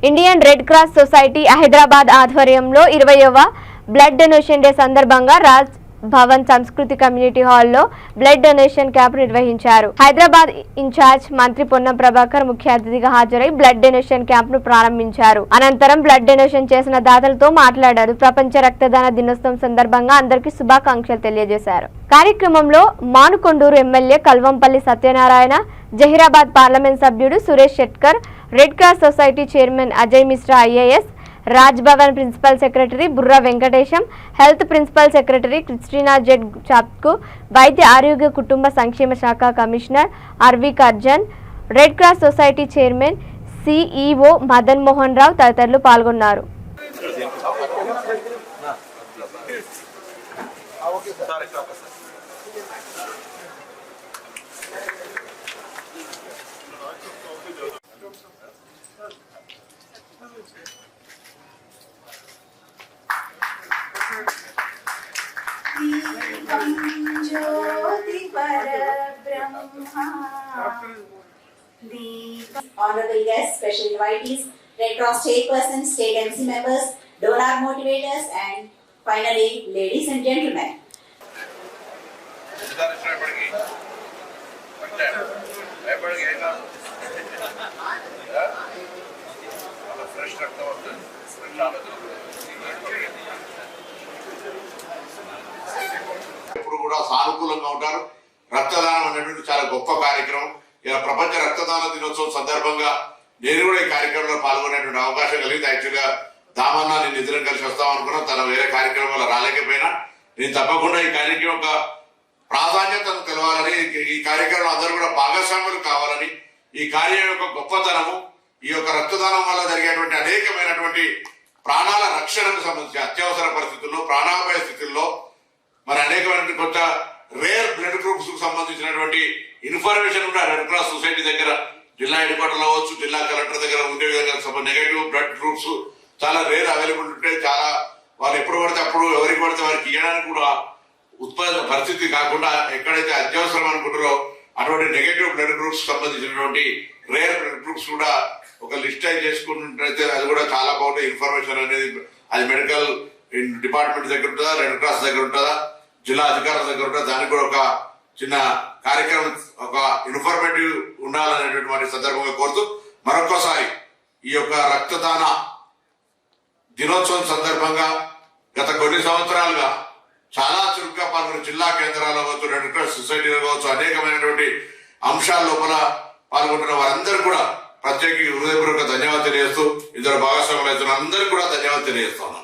Indian red cross society Hyderabad ఆధ్వర్యంలో 20వ blood donation day సందర్భంగా రాజ్ భవన్ సంస్కృతి కమ్యూనిటీ హాల్లో బ్లడ్ డొనేషన్ క్యాంప్ నిర్వహించారు. హైదరాబాద్ ఇన్ఛార్జ్ మంత్రి పొన్నం ప్రభాకర్ ముఖ్య అతిథిగా హాజరై బ్లడ్ డొనేషన్ క్యాంప్ ను ప్రారంభించారు. అనంతరం బ్లడ్ డొనేషన్ చేసిన దాతలతో మాట్లాడారు. ప్రపంచ రక్తదాన దినోత్సవం సందర్భంగా అందరికీ శుభాకాంక్షలు తెలియజేశారు. కార్యక్రమంలో మానుకొండూరు ఎమ్మెల్యే కల్వంపల్లి సత్యనారాయణ, జహీరాబాద్ పార్లమెంట్ సభ్యుడు Suresh Shetkar, red cross society chairman Ajay Mishra IAS, Raj Bhavan principal secretary Burra Venkatesham, health principal secretary Christina Z చాప్కు, వైద్య ఆరోగ్య కుటుంబ సంక్షేమ శాఖ కమిషనర్ అర్విక్ అర్జన్, red cross society chairman CEO Madan Mohan Rao తదితరులు పాల్గొన్నారు. Honorable guests, special invitees, Red Cross chairpersons, state MC members, donor motivators, and finally, ladies and gentlemen. ఎప్పుడు కూడా సానుకూలంగా ఉంటారు. రక్తదానం అనేటువంటి చాలా గొప్ప కార్యక్రమం. ఇలా ప్రపంచ రక్తదాన దినోత్సవం సందర్భంగా నేను కూడా ఈ కార్యక్రమంలో పాల్గొనేటువంటి అవకాశం కలిగింది. యాక్చువల్గా దామన్నా నేను ఇద్దరం కలిసి వస్తాం అనుకున్నాం. తన వేరే కార్యక్రమాలు రాలేకపోయినా నేను తప్పకుండా ఈ కార్యక్రమం యొక్క ప్రాధాన్యతను తెలవాలని, ఈ కార్యక్రమంలో అందరూ కూడా భాగస్వాములు కావాలని, ఈ కార్యం యొక్క గొప్పతనము, ఈ యొక్క రక్తదానం వల్ల జరిగేటువంటి అనేకమైనటువంటి ప్రాణాల రక్షణకు సంబంధించి అత్యవసర పరిస్థితుల్లో, ప్రాణాపాయ స్థితుల్లో మరి అనేకమైన కొత్త రేర్ బ్లడ్ గ్రూప్స్ కు సంబంధించినటువంటి ఇన్ఫర్మేషన్ కూడా రెడ్ క్రాస్ సొసైటీ దగ్గర జిల్లా హెడ్ క్వార్టర్ అవ్వచ్చు, జిల్లా కలెక్టర్ దగ్గర ఉండే విధంగా నెగటివ్ బ్లడ్ గ్రూప్స్ చాలా రేర్ అవైలబుల్ ఉంటే చాలా వాళ్ళు ఎప్పుడు పడితే అప్పుడు ఎవరికి పడితే వారికి ఇవ్వడానికి కూడా ఉత్పాదన పరిస్థితి కాకుండా ఎక్కడైతే అత్యవసరం అనుకుంటారో అటువంటి నెగటివ్ బ్లడ్ గ్రూప్స్ సంబంధించినటువంటి రేర్ బ్లడ్ గ్రూప్స్ కూడా ఒక లిస్ట్ చేసుకున్నట్లయితే అది కూడా చాలా బాగుంటుంది. ఇన్ఫర్మేషన్ అనేది అది మెడికల్ డిపార్ట్మెంట్ దగ్గర ఉంటుందా, రెడ్ క్రాస్ దగ్గర ఉంటుందా, జిల్లా అధికారుల దగ్గర ఉంటుందా, దానికి కూడా ఒక చిన్న కార్యక్రమం, ఒక ఇన్ఫర్మేటివ్ ఉండాలనేటువంటి సందర్భంగా కోరుతూ మరొకసారి ఈ యొక్క రక్తదాన దినోత్సవం సందర్భంగా గత కొన్ని సంవత్సరాలుగా చాలా చురుగ్గా పాల్గొన్న జిల్లా కేంద్రాల్లో కావచ్చు, రెడ్ క్రాస్ సొసైటీలో కావచ్చు, అనేకమైనటువంటి అంశాల లోపల పాల్గొంటున్న వారందరూ కూడా ప్రత్యేక హృదయపూర్వక ధన్యవాదాలు తెలియజేస్తూ, ఇద్దరు భాగస్వాములు అవుతున్న అందరూ కూడా ధన్యవాదాలు తెలియజేస్తున్నాను.